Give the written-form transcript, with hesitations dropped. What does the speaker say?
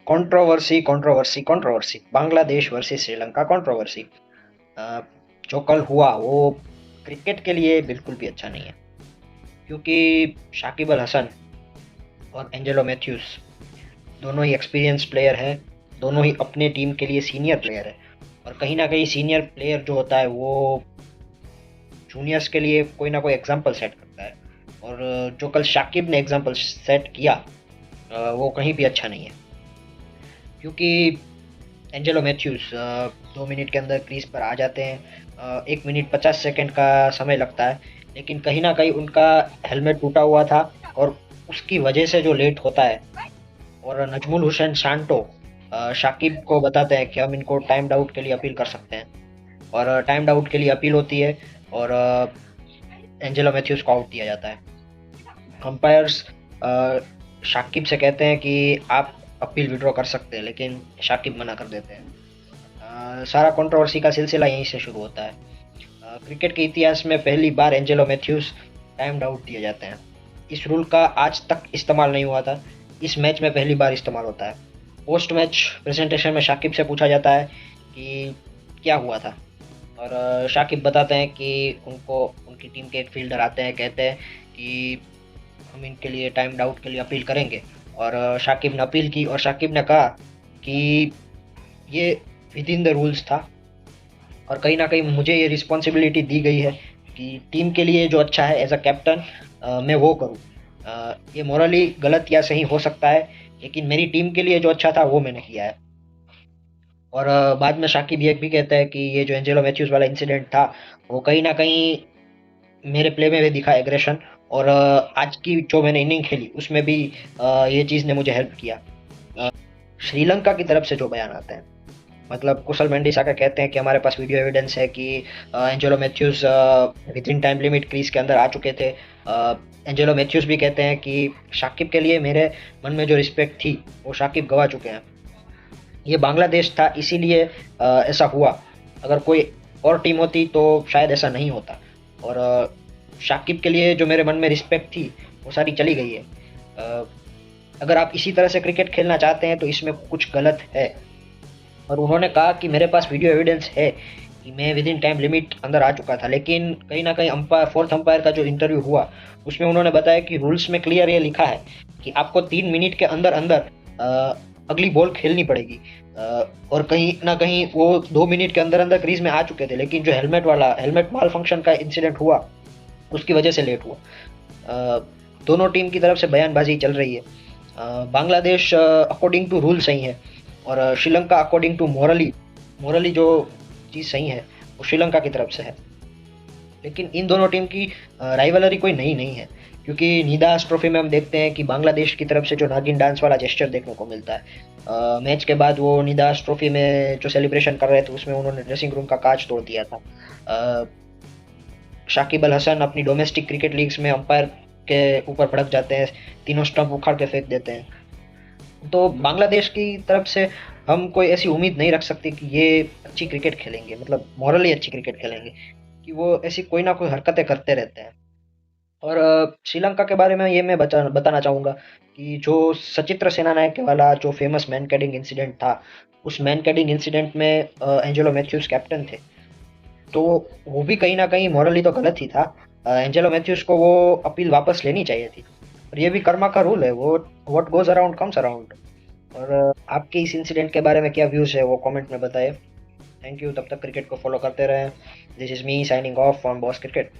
Controversy controversy controversy, Bangladesh versus Sri Lanka controversy. जो कल हुआ वो क्रिकेट के लिए बिल्कुल भी अच्छा नहीं है, क्योंकि शाकिब अल हसन और एंजेलो मैथ्यूज दोनों ही एक्सपीरियंस प्लेयर हैं, दोनों ही अपने टीम के लिए सीनियर प्लेयर है। और कहीं ना कहीं सीनियर प्लेयर जो होता है वो जूनियर्स के लिए कोई ना कोई एग्जाम्पल सेट करता है। और जो कल शाकिब ने एग्जाम्पल सेट किया वो कहीं भी अच्छा नहीं है, क्योंकि एंजेलो मैथ्यूज 2 मिनट के अंदर क्रीज पर आ जाते हैं। 1 मिनट 50 सेकंड का समय लगता है, लेकिन कहीं ना कहीं उनका हेलमेट टूटा हुआ था और उसकी वजह से जो लेट होता है। और नजमुल हुसैन शांटो शाकिब को बताते हैं कि हम इनको टाइम्ड आउट के लिए अपील कर सकते हैं, और टाइम्ड आउट के लिए अपील होती है और एंजेलो मैथ्यूज को आउट दिया जाता है। अंपायर्स शाकिब से कहते हैं कि आप अपील विड्रॉ कर सकते हैं, लेकिन शाकिब मना कर देते हैं। सारा कंट्रोवर्सी का सिलसिला यहीं से शुरू होता है। क्रिकेट के इतिहास में पहली बार एंजेलो मैथ्यूज टाइम्ड आउट दिए जाते हैं। इस रूल का आज तक इस्तेमाल नहीं हुआ था, इस मैच में पहली बार इस्तेमाल होता है। पोस्ट मैच प्रेजेंटेशन में शाकिब से पूछा जाता है कि क्या हुआ था, और शाकिब बताते हैं कि उनको उनकी टीम के एक फील्डर आते हैं, कहते हैं कि हम इनके लिए टाइम्ड आउट के लिए अपील करेंगे। और शाकिब ने अपील की और शाकिब ने कहा कि ये विद इन द रूल्स था, और कहीं ना कहीं मुझे ये रिस्पॉन्सिबिलिटी दी गई है कि टीम के लिए जो अच्छा है एज अ कैप्टन मैं वो करूँ। ये मोरली गलत या सही हो सकता है, लेकिन मेरी टीम के लिए जो अच्छा था वो मैंने किया है। और बाद में शाकिब ये भी कहता है कि ये जो एंजेलो मैथ्यूज वाला इंसिडेंट था वो कहीं ना कहीं मेरे प्ले में भी दिखा एग्रेशन, और आज की जो मैंने इनिंग खेली उसमें भी ये चीज़ ने मुझे हेल्प किया। श्रीलंका की तरफ से जो बयान आते हैं, मतलब कुशल मेंडिस आकर कहते हैं कि हमारे पास वीडियो एविडेंस है कि Angelo Matthews within time limit crease के अंदर आ चुके थे। एंजेलो मैथ्यूज भी कहते हैं कि शाकिब के लिए मेरे मन में जो रिस्पेक्ट थी वो शाकिब गवा चुके हैं। ये बांग्लादेश था इसीलिए ऐसा हुआ, अगर कोई और टीम होती तो शायद ऐसा नहीं होता। और शाकिब के लिए जो मेरे मन में रिस्पेक्ट थी वो सारी चली गई है। अ, अगर आप इसी तरह से क्रिकेट खेलना चाहते हैं तो इसमें कुछ गलत है। और उन्होंने कहा कि मेरे पास वीडियो एविडेंस है कि मैं विद इन टाइम लिमिट अंदर आ चुका था, लेकिन कहीं ना कहीं अंपायर फोर्थ अंपायर का जो इंटरव्यू हुआ उसमें उन्होंने बताया कि रूल्स में क्लियर ये लिखा है कि आपको 3 मिनट के अंदर अंदर अगली बॉल खेलनी पड़ेगी। और कहीं ना कहीं वो 2 मिनट के अंदर अंदर क्रीज में आ चुके थे, लेकिन जो हेलमेट माल फंक्शन का इंसिडेंट हुआ उसकी वजह से लेट हुआ। दोनों टीम की तरफ से बयानबाजी चल रही है। बांग्लादेश अकॉर्डिंग टू रूल सही है, और श्रीलंका अकॉर्डिंग टू मोरली मोरली जो चीज़ सही है वो श्रीलंका की तरफ से है। लेकिन इन दोनों टीम की राइवलरी कोई नई नहीं है, क्योंकि निदास ट्रॉफी में हम देखते हैं कि बांग्लादेश की तरफ से जो नागिन डांस वाला जेस्चर देखने को मिलता है। मैच के बाद वो निदास ट्रॉफी में जो सेलिब्रेशन कर रहे थे उसमें उन्होंने ड्रेसिंग रूम का कांच तोड़ दिया था। अ, शाकिब अल हसन अपनी डोमेस्टिक क्रिकेट लीग्स में अंपायर के ऊपर भड़क जाते हैं, तीनों स्टंप उखाड़ के फेंक देते हैं। तो बांग्लादेश की तरफ से हम कोई ऐसी उम्मीद नहीं रख सकते कि ये अच्छी क्रिकेट खेलेंगे, मतलब मॉरली अच्छी क्रिकेट खेलेंगे, कि वो ऐसी कोई ना कोई हरकतें करते रहते हैं। और श्रीलंका के बारे में ये मैं बताना चाहूँगा कि जो सचित्र सेनानायके वाला जो फेमस मैन कैडिंग इंसिडेंट था, उस मैन कैडिंग इंसिडेंट में एंजेलो मैथ्यूज कैप्टन थे। तो वो भी कहीं ना कहीं मॉरली तो गलत ही था। एंजेलो मैथ्यूज को वो अपील वापस लेनी चाहिए थी। और ये भी कर्मा का रूल है, वो what goes around comes around. और आपके इस इंसिडेंट के बारे में क्या व्यूज़ है वो कमेंट में बताएं। थैंक यू, तब तक क्रिकेट को फॉलो करते रहें। This is me signing off from boss cricket.